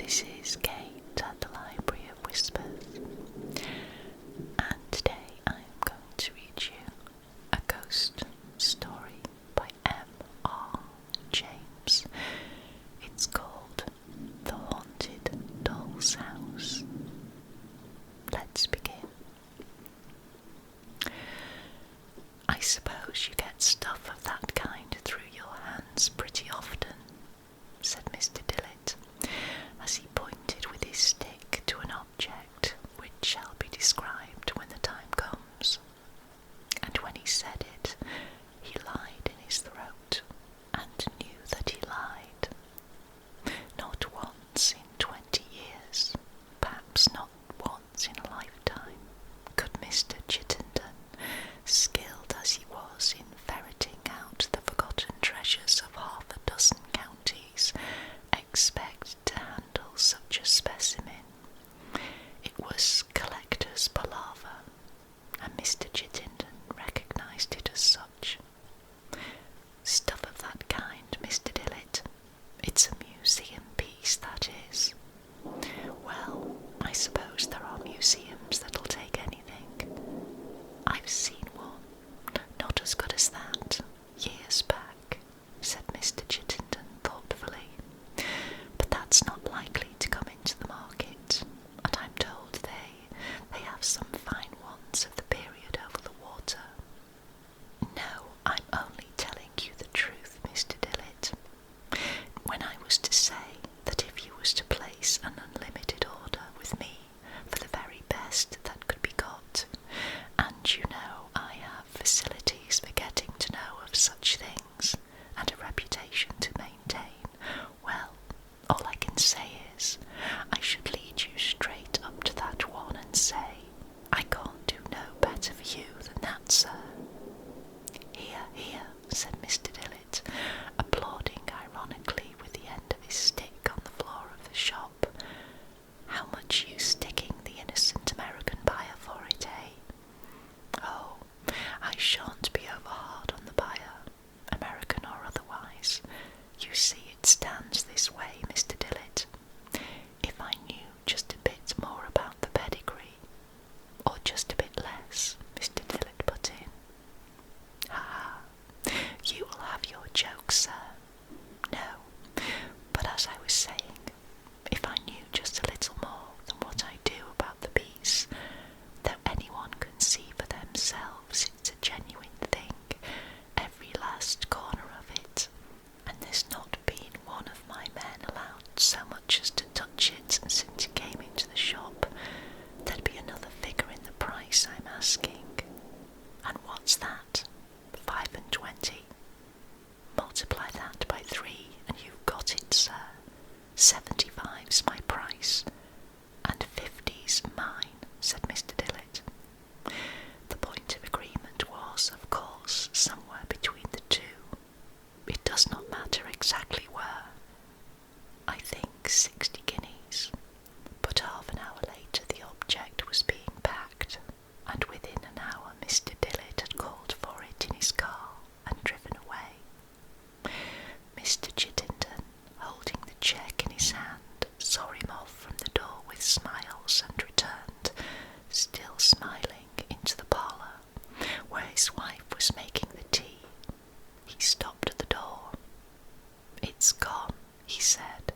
This is Kate at the Library of Whispers, and today I am going to read you a ghost story by M.R. James. It's called The Haunted Doll's House. Let's begin. I suppose you get stuff of that kind through your hands pretty often, said Mr. Dillett, as he pointed with his stick to an object which shall be described when the time comes. And when he said it, he lied in his throat, and knew that he lied. Not once in 20 years, perhaps not once in a lifetime, could Mr. Chittenden, skilled as he was in ferreting out the forgotten treasures of half a dozen counties, expect to handle such a specimen. It was collector's palaver, and Mr. Chittenden recognised it as such. Stuff of that kind, Mr. Dillett. It's a museum piece, that is. Well, I suppose there are museums that'll take anything. I've seen one, not as good as that, years back, said Mr. Chittenden thoughtfully. But that's not likely to come into the market, and I'm told they have some fine ones of the period over the water. No, I'm only telling you the truth, Mr. Dillett. When I was to say that if you was to place an unlimited order with me for the very best that could be got, and you know I have facilities for getting to know of such things, and a reputation to maintain, well, all I can say is, I should lead you straight up to that one and say, I can't do no better for you than that, sir. Here, here, said Mr. Dillett, applauding ironically with the end of his stick on the floor of the shop. How much you sticking the innocent American buyer for it, eh? Oh, I shan't be over hard on the buyer, American or otherwise. You see, it stands this way, Mr. Dillett. If I knew just a bit more about the pedigree, or just a bit less, Mr. Dillett put in. Ah, you will have your joke, sir. No, but as I was saying, if I knew just a little more than what I do about the piece, though anyone can see for themselves it's a genuine thing, every last corner of it, and there's not been one of my men allowed so much as to touch it since it came into the shop, there'd be another figure in the price I'm asking. And what's that? 25. Multiply that by 3 and you've got it, sir. 75's my price, and 50's mine, said Mr. Dillett. The point of agreement was, of course, somewhere between the two. It does not matter exactly where. I think 60 guineas. But half an hour later the object was being packed, and within an hour Mr. Dillett had called for it in his car and driven away. Mr. Chittenden, holding the cheque in his hand, saw him off from the door with smiles and returned, still smiling, into the parlour, where his wife was making the tea. He stopped at the door. It's gone, he said.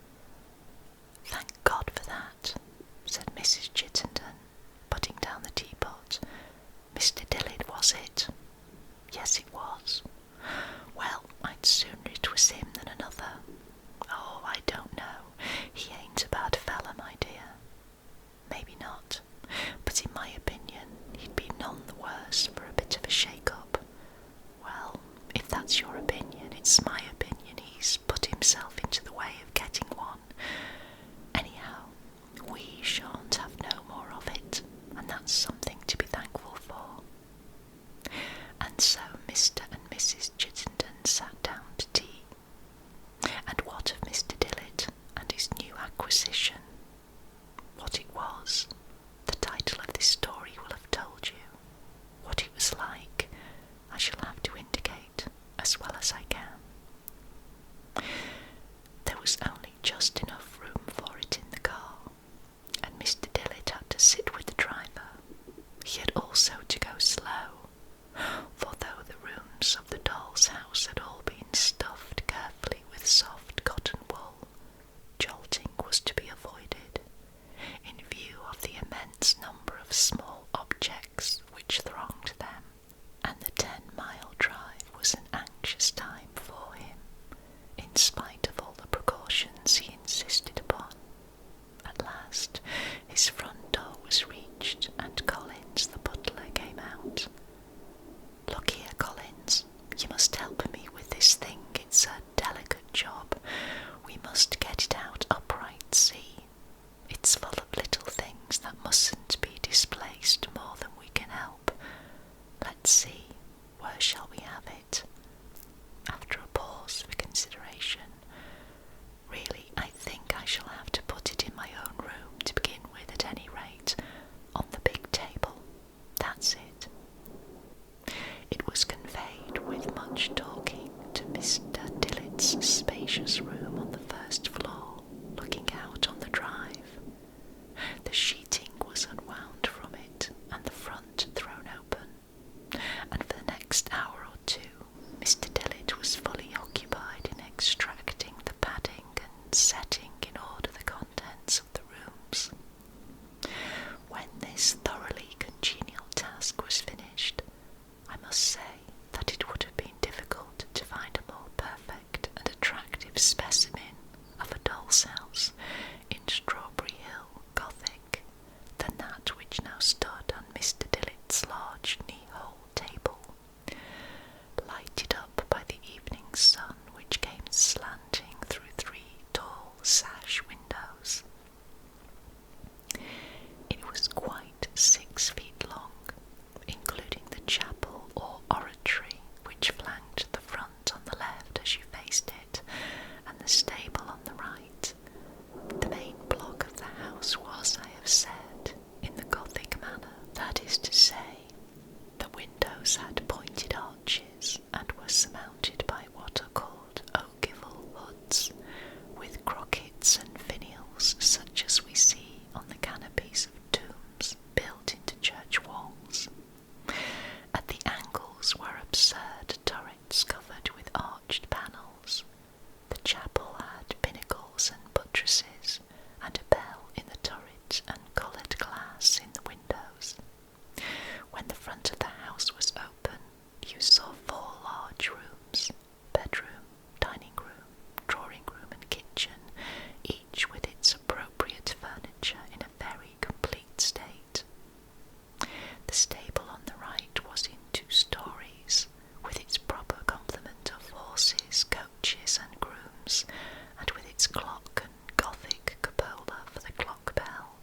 its clock and Gothic cupola for the clock bell.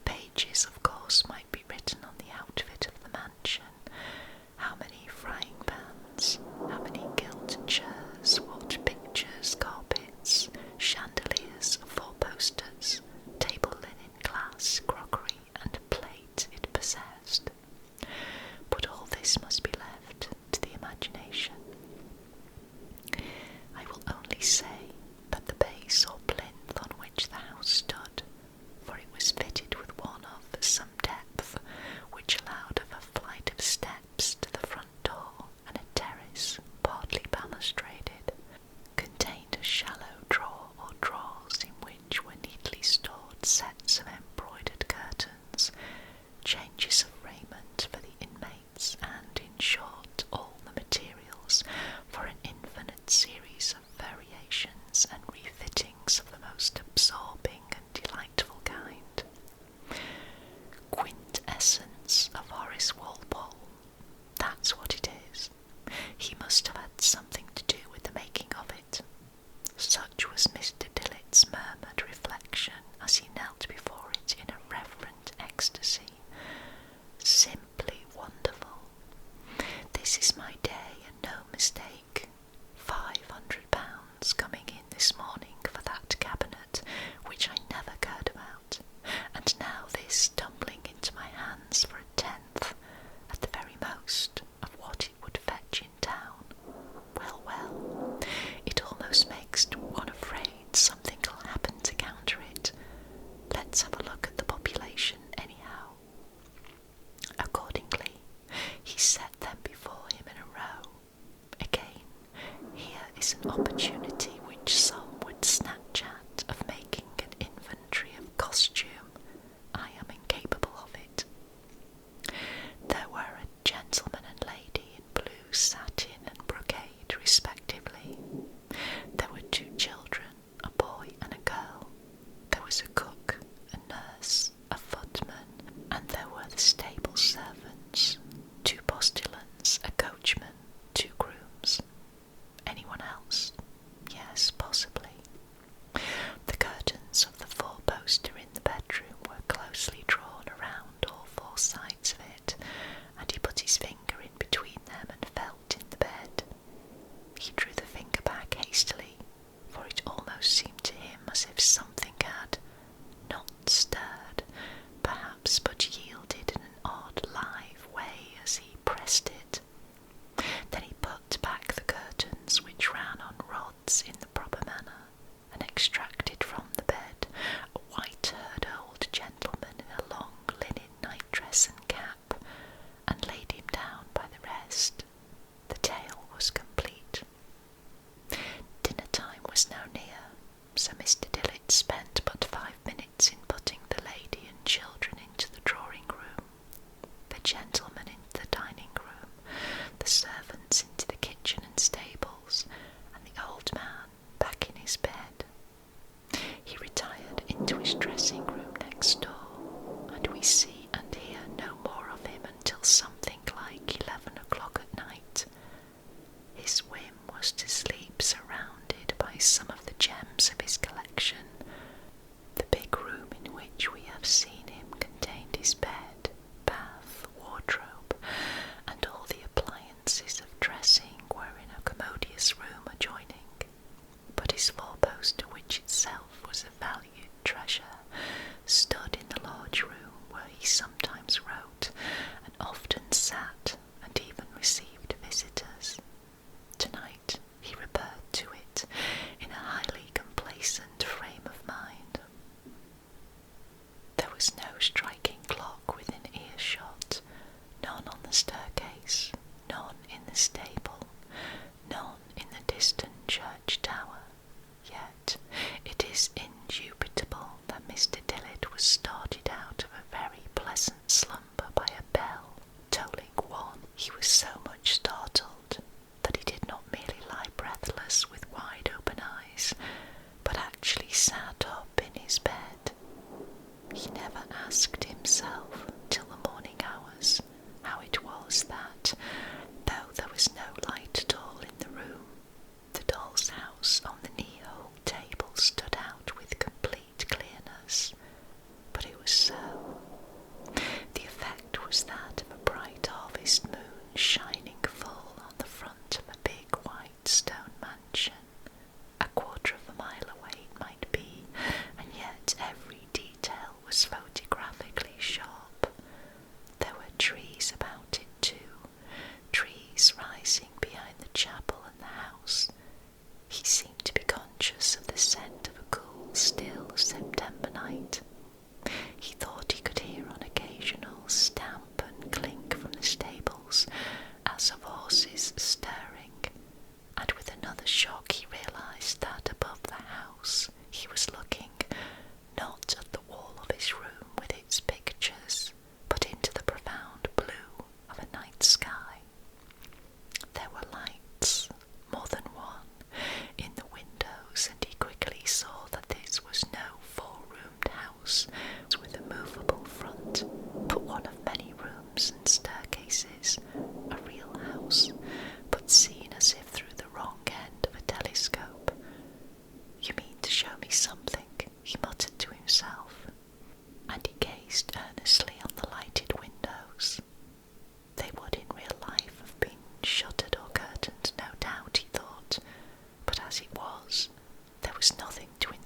Pages, of course, might be written on the outfit of the mansion. How many frying pans, how many gilded chairs, what pictures, carpets, chandeliers, four-posters, table linen, glass, crockery, and plate it possessed. But all this must be left to the imagination. I will only say that the base or plinth on which the house stood, for it was fitted with one of some depth, which allowed of a flight of steps to the front door and a terrace partly balustraded, contained a shallow drawer or drawers in which were neatly stored sets of embroidered curtains, changes of raiment for the inmates, and, in short, all the materials for an infinite series of variations and refittings of the most absorbing and delightful kind. Quintessence of Horace Walpole, that's what it is. He must have had something to do with the making of it. Such was Mr. Dillett's murmured reflection as he knelt before it in a reverent ecstasy. Simply wonderful. This is my day, and no mistake. £500 coming in this morning for that cabinet, which I never cared about, and now this tumbling into my hands for a tenth, at the very most, of what it would fetch in town. Well, well, it almost makes one afraid something'll happen to counter it. Let's have a look at the population anyhow. Accordingly, he set them before him in a row. Again, here is an opportunity which some would snatch at of making an inventory of costume. I am incapable of it. There were a gentleman and lady in blue satin and brocade respectively. There were 2 children, a boy and a girl. There was a cook, a nurse, a footman, and there were the stable servants, 2 postilions, a coachman, 2 grooms. Anyone else? Yes, possibly. The curtains of the 4-poster in the bedroom were closely drawn around all 4 sides of it, and he put his finger in between them and felt in the bed. He drew the finger back hastily, for it almost seemed to him as if something had not stirred, perhaps but yielded in an odd live way as he pressed it. Then he put back the curtains, which ran on rods in the proper manner, and extracted from the bed a white-haired old gentleman in a long linen nightdress and cap, and laid him down by the rest. The tale was complete. Dinner time was now near, so Mr. Dillett spent but 5 minutes in putting the lady and children into the drawing-room, the gentleman into the dining-room, the servants into the kitchen and stables, and the old man back in his bed. He retired into his dressing-room next door, and we see and hear no more of him until something like 11 o'clock at night. His whim was to sleep surrounded by some of the gems of his collection. The big room in which we have seen him contained his bed, bath, wardrobe, and all the appliances of dressing were in a commodious room adjoining. But his 4-poster, which itself was a valued treasure, stood in the large room where he sometimes wrote, and often sat, and even received visitors. Tonight he repaired to it in a highly complacent frame of mind. There was no striking clock within earshot, none on the staircase, none in the stable, none in the distant church tower. Yet it is indubitable that Mr. Dillett was started out of a very pleasant slumber by a bell tolling 1. He was so much startled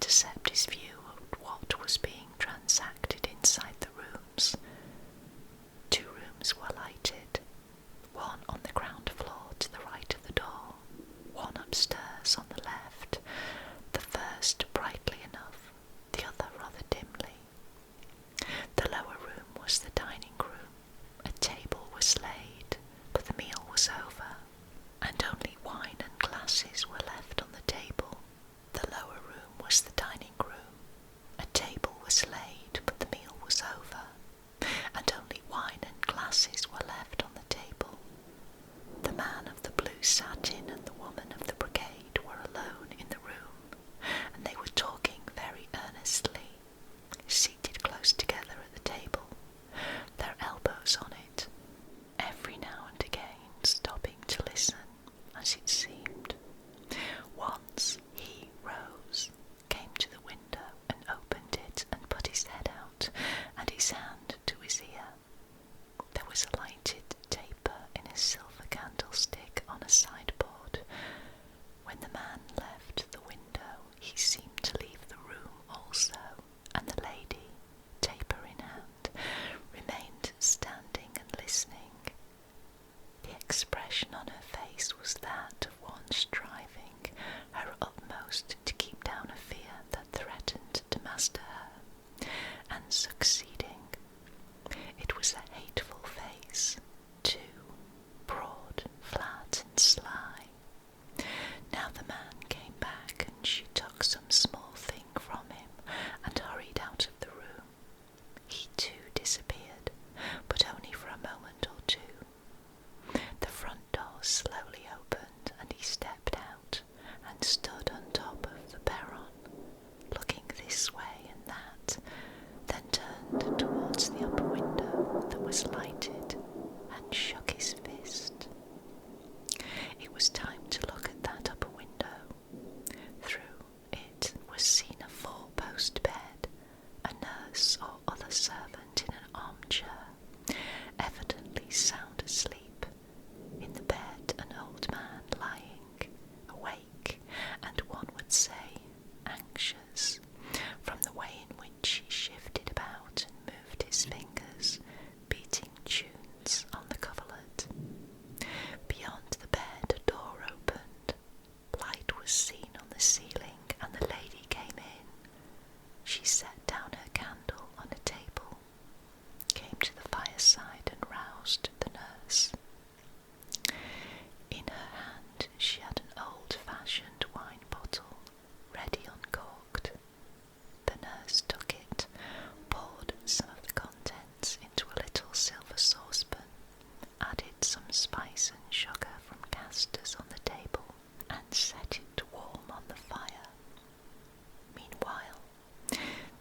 intercept his view of what was being transacted inside the rooms. 2 rooms were lighted, one on the ground floor to the right of the door, one upstairs on the left, the first brightly enough, the other rather dimly. The lower room was the dining room. A table was laid, but the meal was over, and only wine and glasses were left on the table. The lower room was the dining room. A table was laid, but the meal was over, and only wine and glasses were left on the table. The man of the blue satin and the woman of the brocade were alone in the room, and they were talking very earnestly, seated close together at the table, their elbows on it, every now and again stopping to listen, as it seemed. Once he rose, came to the window and opened it and put his head out and his hand to his ear. There was a lighted taper in a silver candlestick on a sideboard. When the man left the window, he seemed to leave the room also, and the lady, taper in hand, remained standing and listening. The expression on her face was that of one striving her utmost to keep down a fear that threatened to master her, and succeeding. It was a hateful face, too, broad, flat, and sly. Now the man came back, and she took some small thing from him and hurried out of the room. He too disappeared, but only for a moment or two. The front door slowly opened, and he stepped out and stood on top of the perron, looking this way and that, then turned towards the upper window that was lighted and shook his fist. It was time to look at that upper window. Through it was seen a 4-post bed, a nurse or other servant in an armchair, evidently sound asleep. In the bed an old man lying, awake, and one would say anxious, from the way in which he shifted about and moved his fingers, beating tunes on the coverlet. Beyond the bed a door opened. Light was seen on the ceiling, and the lady came in. She set down her candle on a table, came to the fireside and roused the nurse. In her hand she had an old-fashioned wine bottle, ready uncorked. The nurse took it, poured some of the contents into a little silver saucepan, added some spice and sugar from castors on the table, and set it to warm on the fire. Meanwhile,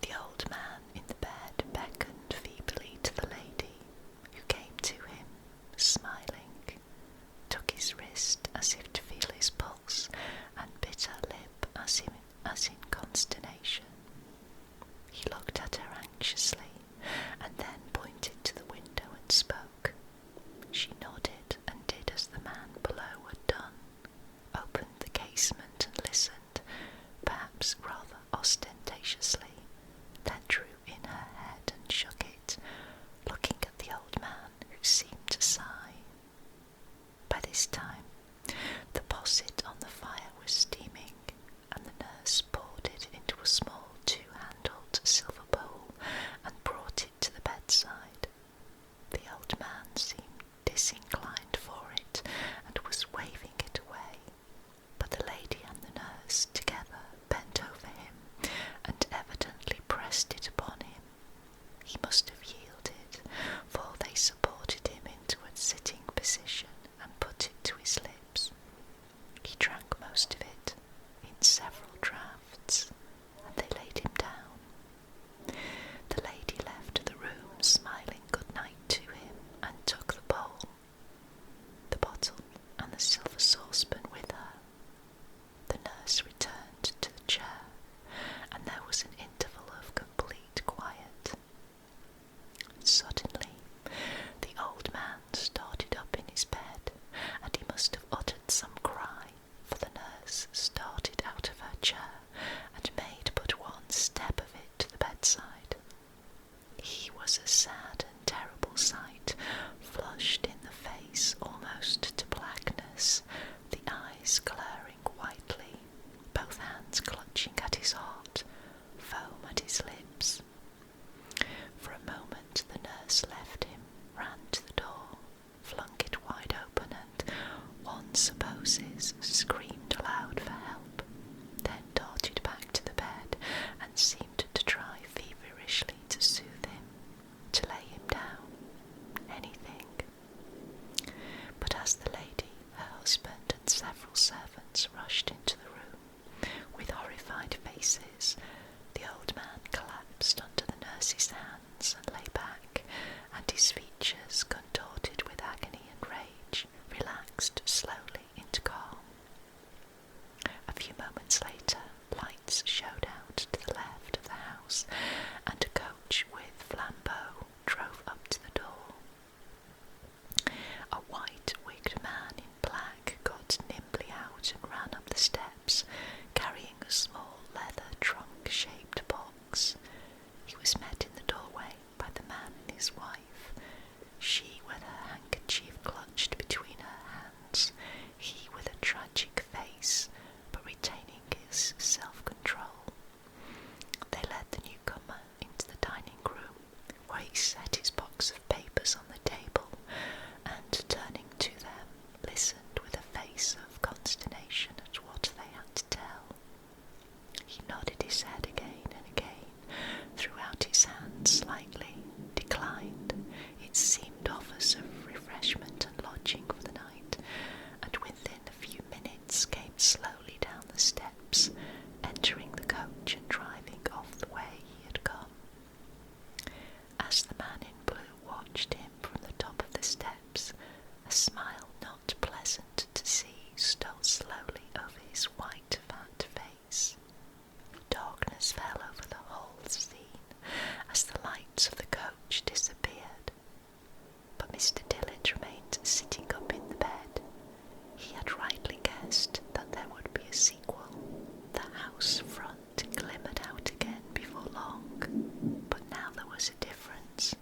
the old man in the bed beckoned feebly to the lady, who came to him, smiling, took his wrist as if to feel his pulse, and bit her lip as in consternation. He looked at her anxiously, and then pointed to the window and spoke. She nodded and did as the man below had done, opened the casement and listened, perhaps rather ostentatiously, then drew in her head and shook it, looking at the old man, who seemed to sigh. By this time the posset on the fire was steaming, and the nurse poured it into a small 2-handled silver bowl and brought it to the bedside. The old man seemed disinclined for it, and was waving it away, but the lady and the nurse together bent over him, and evidently nurse's hands and lay back, and his features, contorted with agony and rage, relaxed slowly into calm. A few moments later, lights showed out to the left of the house, and a coach with flambeau drove up to the door. A white-wigged man in black got nimbly out and ran up the steps, carrying a small leather trunk-shaped box. He was met in the doorway by the man and his wife, she with her handkerchief clutched between her hands, he with a tragic face, but retaining his self-control. They led the newcomer into the dining room, where he set his box of papers on the table, and turning to them, listened with a face of consternation at what they had to tell. He nodded his head again and again, threw out his hand slightly, declined, it seemed, offers of refreshment and lodging for the night, and within a few minutes came slowly down the steps, entering the coach and driving off the way he had come. As the man in blue watched him from the top of the steps, a smile not pleasant to see stole slowly over his white, fat face. Darkness fell over the whole scene as the lights of the coach disappeared, but Mr. Dillett remained sitting up in the bed. He had rightly guessed that there would be a sequel. The house front glimmered out again before long, but now there was a difference.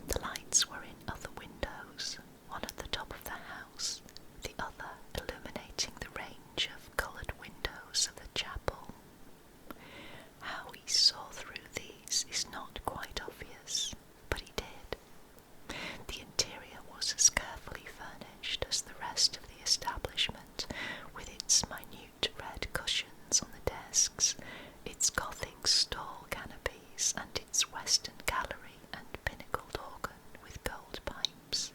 The lights were in other windows, one at the top of the house, the other illuminating the range of coloured windows of the chapel. How he saw through these is not quite obvious, but he did. The interior was as carefully furnished as the rest of the establishment, with its minute red cushions on the desks, its Gothic stall canopies, and its western gallery and pinnacled organ with gold pipes.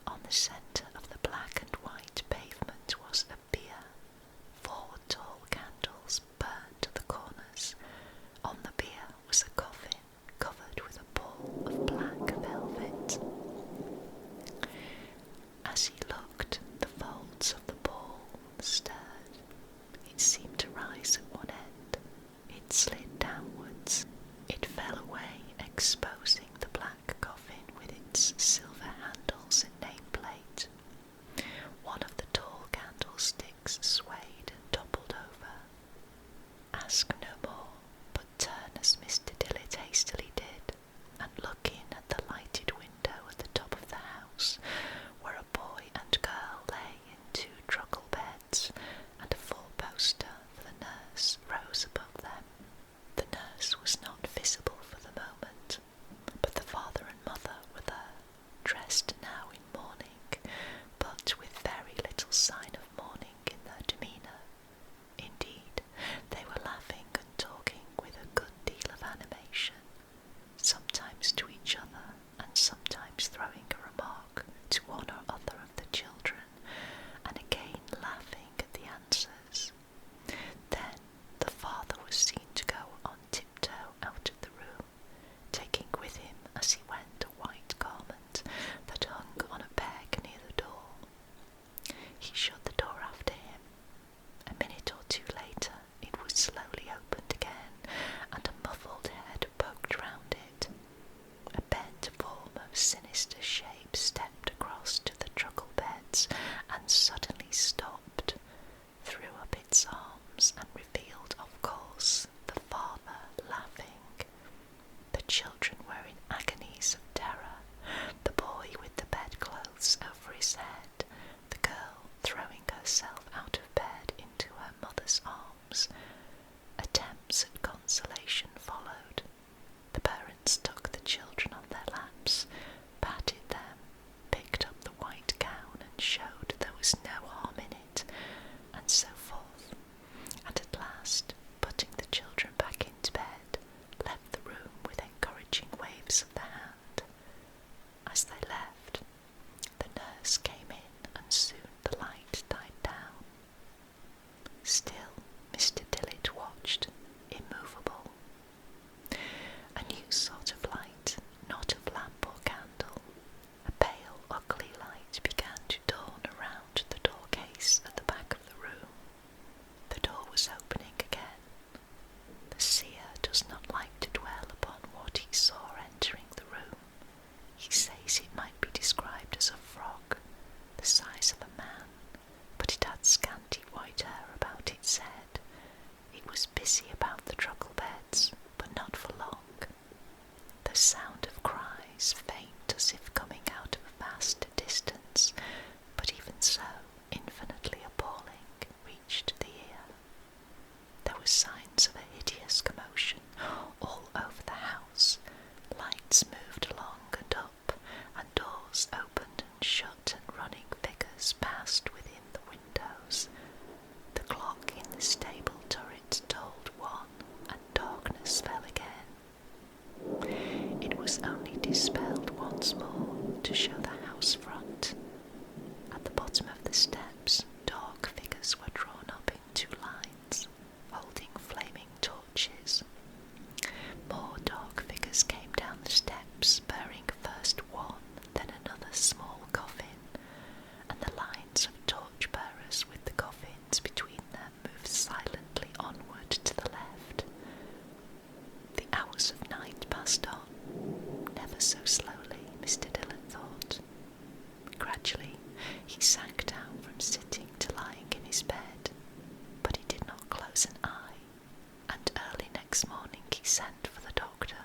On the centre of the black and white pavement was a bier. 4 tall candles burned at the corners. On the bier was a coffin covered with a pall of black velvet. As he looked, the folds of the pall stirred. It seemed to rise at one end. It slid downwards. It fell away, exposing the black coffin with its silver handles and nameplate. One of the tall candlesticks swayed and toppled over. Ask no more, but turn as Mr. Dillett hastily did, and look in at the lighted window at the top of the house, where a boy and girl lay in 2 truckle beds, and a 4-poster for the nurse rose above them. The nurse was not visible for the moment, but the father and mother were there, does not like to dwell upon what he saw entering the room. He says it might be described as a frog, the size of a man, but it had scanty white hair about its head. It was busy about the truckle beds, but not for long. The sound of cries, faint as if coming out of a vast distance, but even so infinitely appalling, reached the ear. There were signs of a hideous commotion all over the house. Lights moved along and up, and doors opened and shut, and running figures passed within the windows. The clock in the stable turret told 1, and darkness fell again. It was only dispelled once more to show the house front. At the bottom of the steps, dark figures were drawn up in 2 lines, holding flaming torches. More dark figures came down the steps, bearing first one, then another small coffin, and the lines of torch bearers with the coffins between them moved silently onward to the left. The hours of night passed on, never so slowly, Mr. Dillon thought. Gradually he sank down from sitting to lying in his bed, but he did not close an eye, and early next morning he sent for the doctor.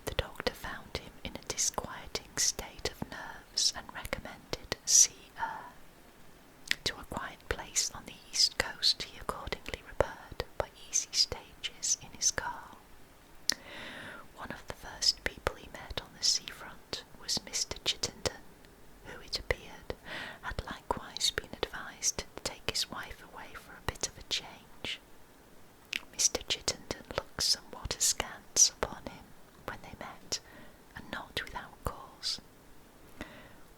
The doctor found him in a disquieting state of nerves and recommended sea air. To a quiet place on the east coast he accordingly repaired by easy stages in his car. One of the first people he met on the seafront was Mr. Chittenden, who, it appeared, had likewise been advised to take his wife away for a bit of a change. Mr. Chittenden looked somewhat askance upon him when they met, and not without cause.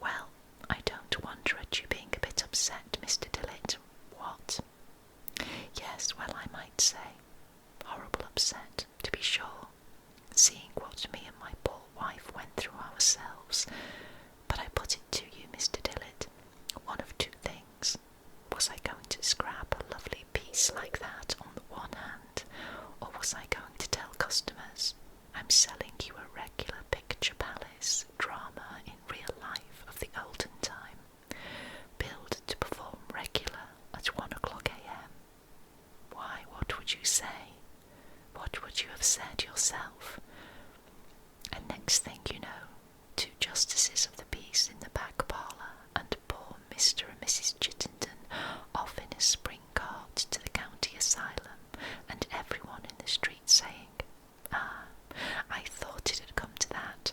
"Well, I don't wonder at you being a bit upset, Mr. Dillett. What?" "Yes, well, I might say. Horrible upset, to be sure, seeing what me and my poor wife went through ourselves. But I put it to you, Mr. Dillett, one of 2 things. Was I going to scrap a lovely piece like that on the one hand, or was I going to tell customers I'm selling you a regular picture palace drama in real life of the olden time, billed to perform regular at 1 o'clock a.m. Why, what would you say? What would you have said yourself? And next thing you know, 2 justices of the peace in the back parlour, and poor Mr. and Mrs. Chittenden off in a spring cart to the county asylum, and everyone in the street saying, 'Ah, I thought it had come to that.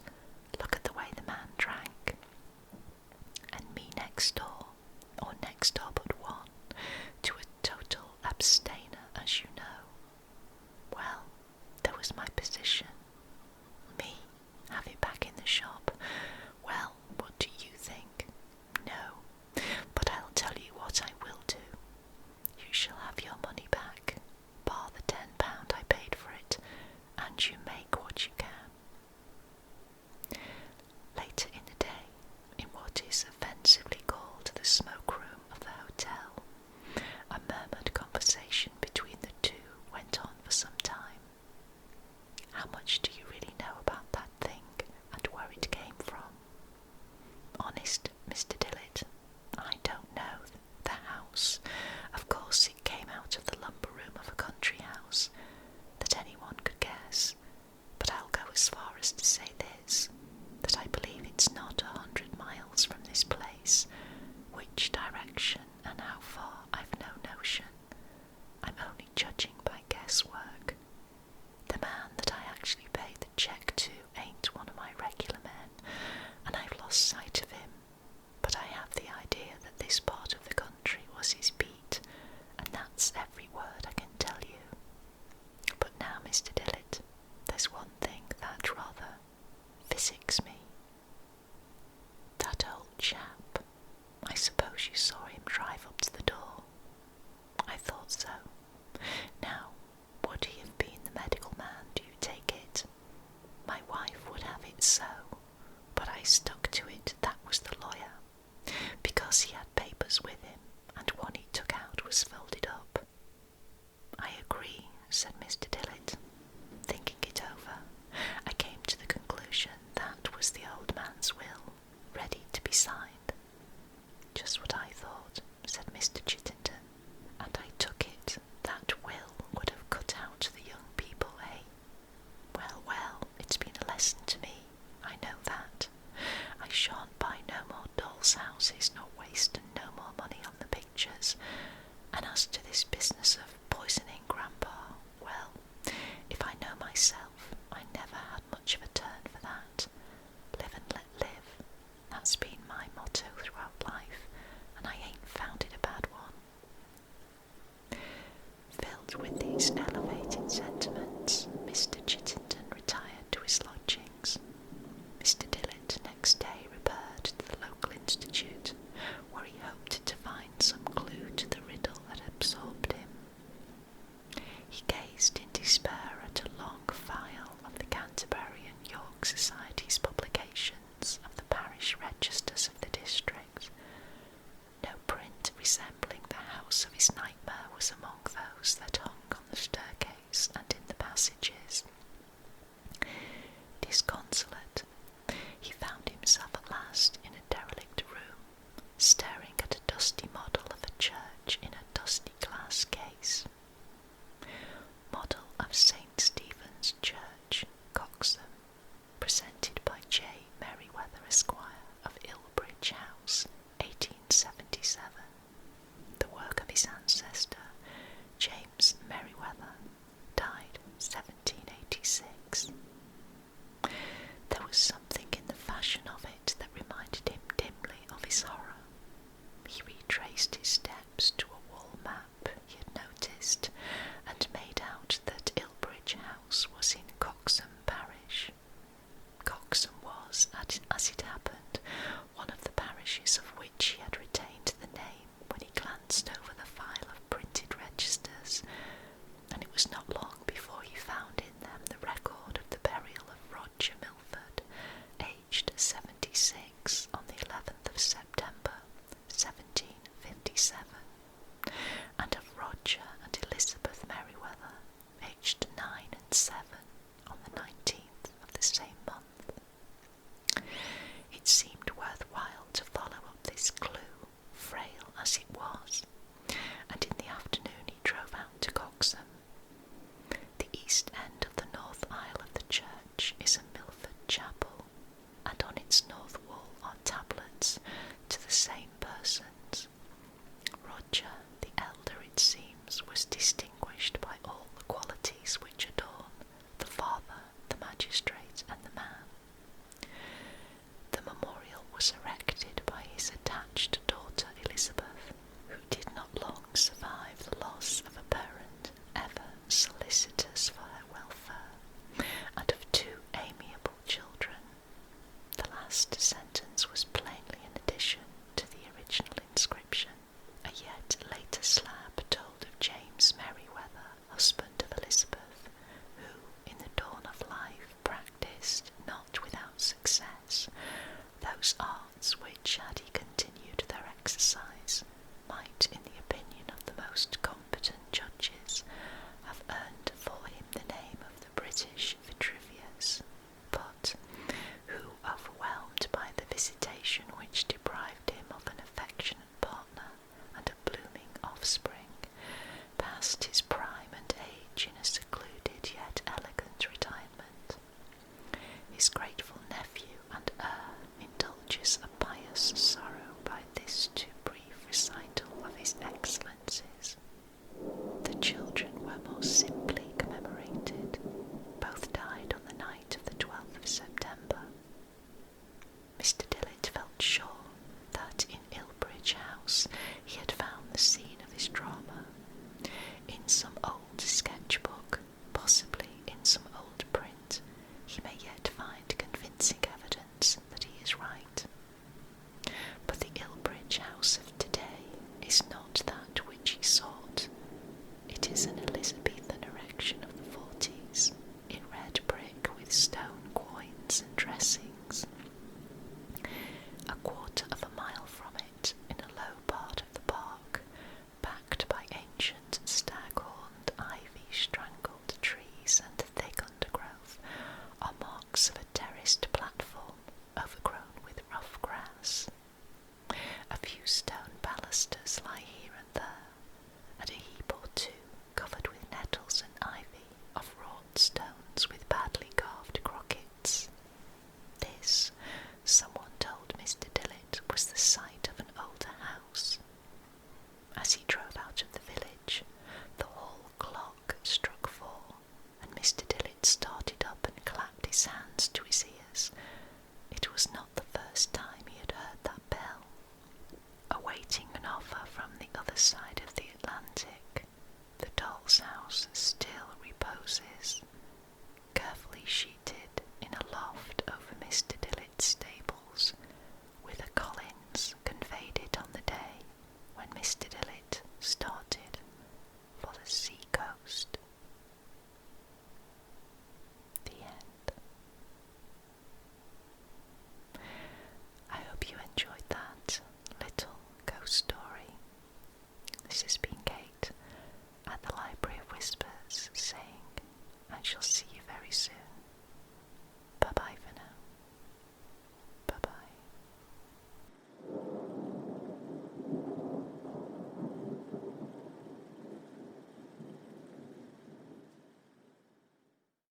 Look at the way the man drank.' And me next door, or next door but one, to a total abstainer, as you know. Well, there was my position. Me have it back in the shop. Well, what do you think? No, but I'll tell you what I will do. with these elevated sentiments, Mr. Chittenden retired to his lodgings. Mr. Dillett next day repaired to the local institute, where he hoped to find some clue to the riddle that absorbed him. He gazed in despair at a long file of the Canterbury and York Society's publications of the parish registers of the district. No print resembling the house of his nightmare was among those that hung on the staircase and in the passages. Disconsolate, he found himself at last in a derelict room, staring at a dusty model of a church in a dusty glass case. Model of St. Stephen's Church, Coxham, presented by J. Merryweather, Esquire, of Ilbridge House, 1877. The work of his ancestor, James Merryweather, died 1786. There was something in the fashion of it that reminded him dimly of his horror. He retraced his steps to a wall map he had noticed, and made out that Ilbridge House was in Coxham parish. Coxham was, as it happened, one of the parishes of which he had retained the name when he glanced over the file of printed registers, and it was not long before he found in them the record of the burial of Roger Milford, aged 76, on the 11th of September, 1757, and of Roger and Elizabeth Merryweather, aged 9 and 7, on the 19th of the same month. It seemed worthwhile to follow up this clue, frail as it was, and in the afternoon he drove out to Coxham. The east end of the north aisle of the church is a Milford chapel, and on its north wall are tablets to the same persons. Roger, the elder, it seems, was distinguished by all the qualities which adorn the father, the magistrate, and the man. The memorial was erected by his attached daughter Elizabeth, who did not long survive the loss of a parent ever solicitous for her welfare, and of 2 amiable children. The last sentence was plainly an addition to the original inscription. A yet later slab told of James Merryweather, husband of Elizabeth, who, in the dawn of life, practised, not without success, those arts which, had he continued their exercise, might, in the opinion of the most competent judges, have earned for him the name of the British Vitruvius, but who, overwhelmed by the visitation which deprived him of an affectionate partner and a blooming offspring, passed his prime and age in a